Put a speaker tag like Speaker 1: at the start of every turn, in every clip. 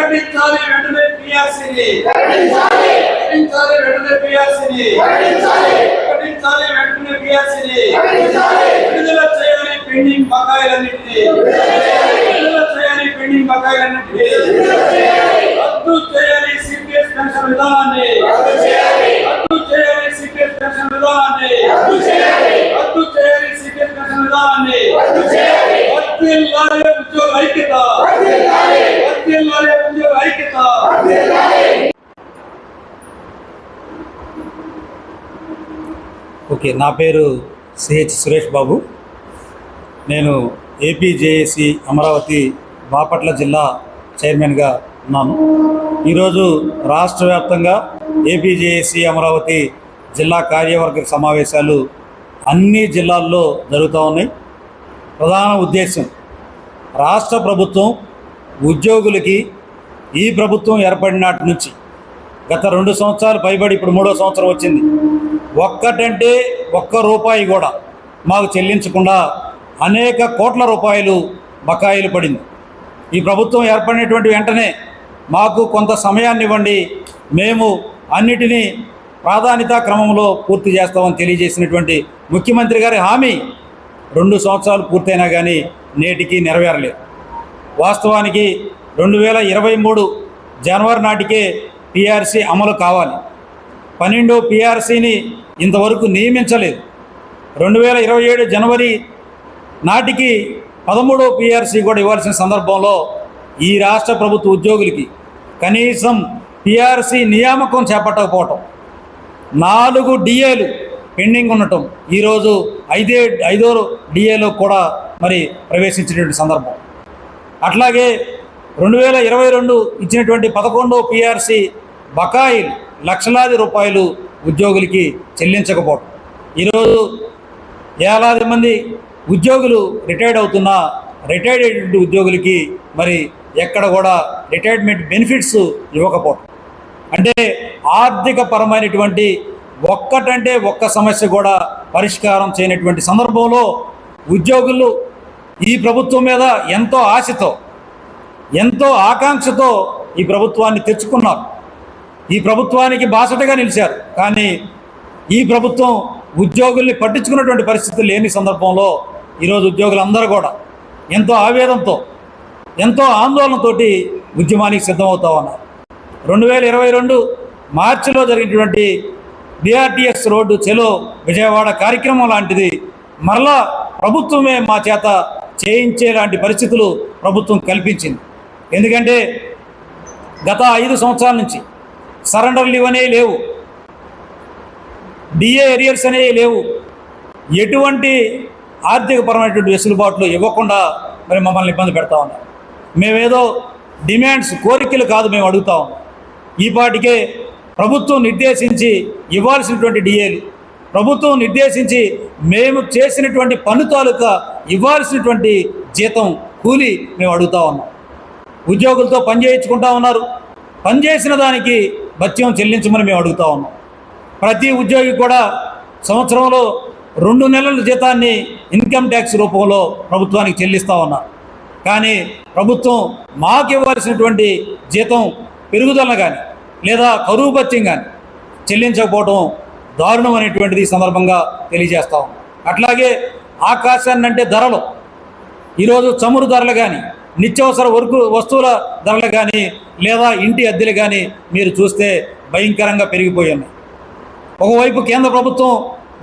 Speaker 1: ప్రకటించాలి వెంటనే పిఆర్సీని, ప్రకటించాలి వెంటనే పిఆర్సీని, ప్రకటించాలి వెంటనే పిఆర్సీని, విడుదల చేయాలి పెండింగ్ బకాయిలన్నింటినీ, విడుదల చేయాలి పెండింగ్ బకాయిలన్నింటినీ, రద్దు చేయాలి సిపిఎస్ పెన్షన్ విధానాన్ని, రద్దు చేయాలి సిపిఎస్ పెన్షన్ విధానాన్ని, రద్దు చేయాలి సిపిఎస్ పెన్షన్ విధానాన్ని, వర్ధిల్లాలి ఉద్యోగ ఐక్యత, వర్ధిల్లాలి ఉద్యోగ ఐక్యత.
Speaker 2: ఓకే, నా పేరు సిహెచ్ సురేష్ బాబు. నేను ఏపీజేఏసీ అమరావతి బాపట్ల జిల్లా చైర్మన్గా ఉన్నాను. ఈరోజు రాష్ట్ర వ్యాప్తంగా ఏపీజేఏసీ అమరావతి జిల్లా కార్యవర్గ సమావేశాలు అన్ని జిల్లాల్లో జరుగుతూ ఉన్నాయి. ప్రధాన ఉద్దేశం రాష్ట్ర ప్రభుత్వం ఉద్యోగులకి ఈ ప్రభుత్వం ఏర్పడినాటి నుంచి గత 2 సంవత్సరాలు పైబడి ఇప్పుడు 3వ సంవత్సరం వచ్చింది. ఒక్కటంటే ఒక్క రూపాయి కూడా మాకు చెల్లించకుండా అనేక కోట్ల రూపాయలు బకాయిలు పడింది. ఈ ప్రభుత్వం ఏర్పడినటువంటి వెంటనే మాకు కొంత సమయాన్ని ఇవ్వండి, మేము అన్నిటినీ ప్రాధాన్యతా క్రమంలో పూర్తి చేస్తామని తెలియజేసినటువంటి ముఖ్యమంత్రి గారి హామీ 2 సంవత్సరాలు పూర్తయినా కానీ నేటికి నెరవేరలేదు. వాస్తవానికి 2023 జనవరి నాటికే పిఆర్సీ అమలు కావాలి. 12వ పిఆర్సీని ఇంతవరకు నియమించలేదు. 2027 జనవరి నాటికి 13వ పిఆర్సీ కూడా ఇవ్వాల్సిన సందర్భంలో ఈ రాష్ట్ర ప్రభుత్వ ఉద్యోగులకి కనీసం పిఆర్సీ నియామకం చేపట్టకపోవటం, 4 డిఏలు పెండింగ్ ఉండటం, ఈరోజు ఐదో డిఏలో కూడా మరి ప్రవేశించినటువంటి సందర్భం. అట్లాగే 2022 ఇచ్చినటువంటి 11వ పిఆర్సీ బకాయిలు లక్షలాది రూపాయలు ఉద్యోగులకి చెల్లించకపోవటం, ఈరోజు వేలాది మంది ఉద్యోగులు రిటైర్డ్ అవుతున్నా రిటైర్డ్ అయినటువంటి ఉద్యోగులకి మరి ఎక్కడ కూడా రిటైర్మెంట్ బెనిఫిట్స్ ఇవ్వకపోవటం, అంటే ఆర్థిక పరమైనటువంటి ఒక్కటంటే ఒక్క సమస్య కూడా పరిష్కారం చేయనటువంటి సందర్భంలో ఉద్యోగులు ఈ ప్రభుత్వం మీద ఎంతో ఆశతో ఎంతో ఆకాంక్షతో ఈ ప్రభుత్వాన్ని తెచ్చుకున్నారు. ఈ ప్రభుత్వానికి బాసటగా నిలిచారు. కానీ ఈ ప్రభుత్వం ఉద్యోగుల్ని పట్టించుకున్నటువంటి పరిస్థితి లేని సందర్భంలో ఈరోజు ఉద్యోగులందరూ కూడా ఎంతో ఆవేదనతో ఎంతో ఆందోళనతోటి ఉద్యమానికి సిద్ధమవుతా ఉన్నారు. 2022 మార్చిలో జరిగినటువంటి బిఆర్టీఎస్ రోడ్డు చెలో విజయవాడ కార్యక్రమం లాంటిది మరలా ప్రభుత్వమే మా చేత చేయించేలాంటి పరిస్థితులు ప్రభుత్వం కల్పించింది. ఎందుకంటే గత 5 సంవత్సరాల నుంచి సరెండర్ లీవ్ అనేవి లేవు, డిఏ ఎరియర్స్ అనేవి లేవు, ఎటువంటి ఆర్థికపరమైనటువంటి వెసులుబాట్లు ఇవ్వకుండా మరి మమ్మల్ని ఇబ్బంది పెడతా ఉన్నారు. మేమేదో డిమాండ్స్ కోరికలు కాదు మేము అడుగుతా ఉన్నాం. ఈ పాటికే ప్రభుత్వం నిర్దేశించి ఇవ్వాల్సినటువంటి డిఏలు, ప్రభుత్వం నిర్దేశించి మేము చేసినటువంటి పన్ను తాలూకా ఇవ్వాల్సినటువంటి జీతం కూలి మేము అడుగుతా ఉన్నాం. ఉద్యోగులతో పని చేయించుకుంటా ఉన్నారు, పనిచేసిన దానికి భత్యం చెల్లించమని మేము అడుగుతా ఉన్నాం. ప్రతి ఉద్యోగి కూడా సంవత్సరంలో 2 నెలల జీతాన్ని ఇన్కమ్ ట్యాక్స్ రూపంలో ప్రభుత్వానికి చెల్లిస్తూ ఉన్నారు. కానీ ప్రభుత్వం మాకు ఇవ్వాల్సినటువంటి జీతం పెరుగుదల కానీ లేదా కరువు భత్యం కానీ చెల్లించకపోవడం దారుణం అనేటువంటిది ఈ సందర్భంగా తెలియజేస్తా ఉన్నాం. అట్లాగే ఆకాశాన్ని అంటే ధరలు, ఈరోజు చమురు ధరలు కానీ నిత్యావసర వస్తువుల ధరలు కానీ లేదా ఇంటి అద్దెలు కానీ మీరు చూస్తే భయంకరంగా పెరిగిపోయి ఉన్నాయి. ఒకవైపు కేంద్ర ప్రభుత్వం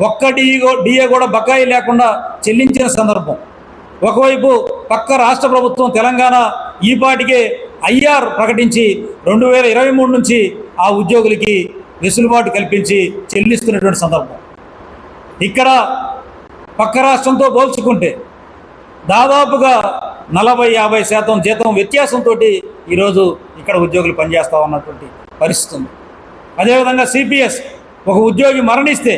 Speaker 2: ఒక్క డిఏ కూడా బకాయి లేకుండా చెల్లించిన సందర్భం, ఒకవైపు పక్క రాష్ట్ర ప్రభుత్వం తెలంగాణ ఈపాటికే ఐఆర్ ప్రకటించి 2023 నుంచి ఆ ఉద్యోగులకి వెసులుబాటు కల్పించి చెల్లిస్తున్నటువంటి సందర్భం. ఇక్కడ పక్క రాష్ట్రంతో పోల్చుకుంటే దాదాపుగా 40-50% జీతం వ్యత్యాసంతో ఈరోజు ఇక్కడ ఉద్యోగులు పనిచేస్తూ ఉన్నటువంటి పరిస్థితి ఉంది. అదేవిధంగా సిపిఎస్, ఒక ఉద్యోగి మరణిస్తే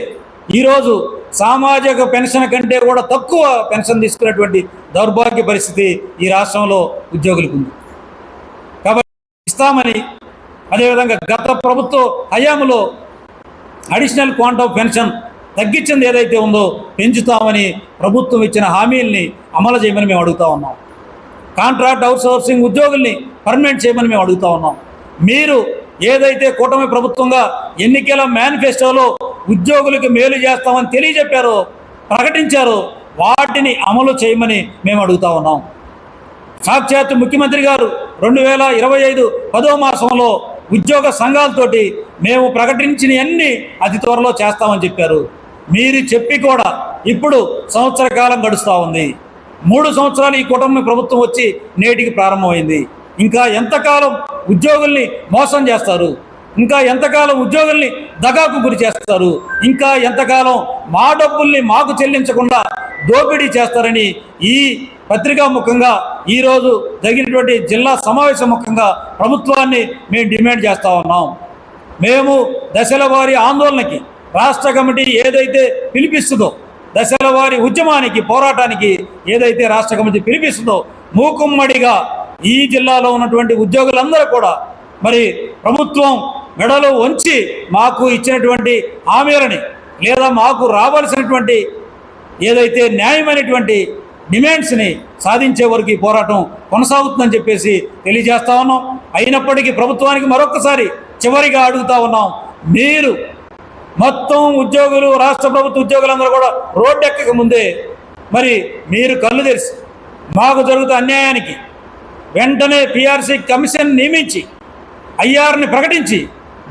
Speaker 2: ఈరోజు సామాజిక పెన్షన్ కంటే కూడా తక్కువ పెన్షన్ తీసుకునేటువంటి దౌర్భాగ్య పరిస్థితి ఈ రాష్ట్రంలో ఉద్యోగులకు ఉంది. కాబట్టి ఇస్తామని, అదేవిధంగా గత ప్రభుత్వ హయాంలో అడిషనల్ క్వాంటమ్ పెన్షన్ తగ్గించింది ఏదైతే ఉందో పెంచుతామని ప్రభుత్వం ఇచ్చిన హామీల్ని అమలు చేయమని మేము అడుగుతా ఉన్నాం. కాంట్రాక్ట్ అవుట్సోర్సింగ్ ఉద్యోగుల్ని పర్మనెంట్ చేయమని మేము అడుగుతా ఉన్నాం. మీరు ఏదైతే కూటమి ప్రభుత్వంగా ఎన్నికల మేనిఫెస్టోలో ఉద్యోగులకు మేలు చేస్తామని తెలియజెప్పారో, ప్రకటించారో వాటిని అమలు చేయమని మేము అడుగుతా ఉన్నాం. సాక్షాత్ ముఖ్యమంత్రి గారు 2025 10వ మాసంలో ఉద్యోగ సంఘాలతోటి మేము ప్రకటించిన అన్ని అతి త్వరలో చేస్తామని చెప్పారు. మీరు చెప్పి కూడా ఇప్పుడు సంవత్సర కాలం గడుస్తూ ఉంది. 3 సంవత్సరాలు ఈ కూటమి ప్రభుత్వం వచ్చి నేటికి ప్రారంభమైంది. ఇంకా ఎంతకాలం ఉద్యోగుల్ని మోసం చేస్తారు? ఇంకా ఎంతకాలం ఉద్యోగుల్ని దగాకు గురి చేస్తారు? ఇంకా ఎంతకాలం మా డబ్బుల్ని మాకు చెల్లించకుండా దోపిడీ చేస్తారని ఈ పత్రికా ముఖంగా ఈరోజు జరిగినటువంటి జిల్లా సమావేశం ముఖంగా ప్రభుత్వాన్ని మేము డిమాండ్ చేస్తూ ఉన్నాం. మేము దశల వారి ఆందోళనకి రాష్ట్ర కమిటీ ఏదైతే పిలిపిస్తుందో, దశల వారి ఉద్యమానికి పోరాటానికి ఏదైతే రాష్ట్ర కమిటీ పిలిపిస్తుందో, మూకుమ్మడిగా ఈ జిల్లాలో ఉన్నటువంటి ఉద్యోగులందరూ కూడా మరి ప్రభుత్వం మెడలో వంచి మాకు ఇచ్చినటువంటి హామీలని లేదా మాకు రావాల్సినటువంటి ఏదైతే న్యాయమైనటువంటి డిమాండ్స్ని సాధించే వరకు ఈ పోరాటం కొనసాగుతుందని చెప్పేసి తెలియజేస్తా ఉన్నాం. అయినప్పటికీ ప్రభుత్వానికి మరొకసారి చివరిగా అడుగుతా ఉన్నాం, మీరు మొత్తం ఉద్యోగులు, రాష్ట్ర ప్రభుత్వ ఉద్యోగులందరూ కూడా రోడ్డు ఎక్కక ముందే మరి మీరు కళ్ళు తెరిచి మాకు జరుగుతున్న అన్యాయానికి వెంటనే పిఆర్సీ కమిషన్ నియమించి ఐఆర్ని ప్రకటించి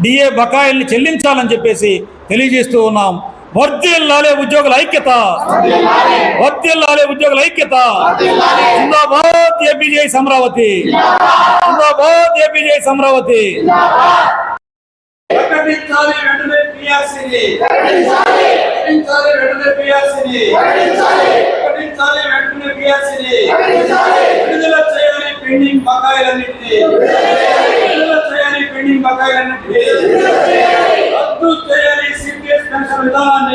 Speaker 2: డిఏ బకాయిల్ని చెల్లించాలని చెప్పేసి తెలియజేస్తూ ఉన్నాం. వర్ధిల్లాలే ఉద్యోగుల ఐక్యత, వర్ధిల్లాలే ఉద్యోగుల ఐక్యత. జిందాబాద్ ఏపీజేఐ అమరావతి, జిందాబాద్ ఏపీజేఐ అమరావతి.
Speaker 1: ప్రకటించాలి వెంటనే పిఆర్సీని, ప్రకటించాలి వెంటనే పిఆర్సీని, ప్రకటించాలి వెంటనే పిఆర్సీని. విడుదల చేయాలి పెండింగ్ బకాయిలన్నింటినీ, విడుదల చేయాలి పెండింగ్ బకాయిలన్నింటినీ. రద్దు చేయాలి సిపిఎస్ పెన్షన్ విధానాన్ని,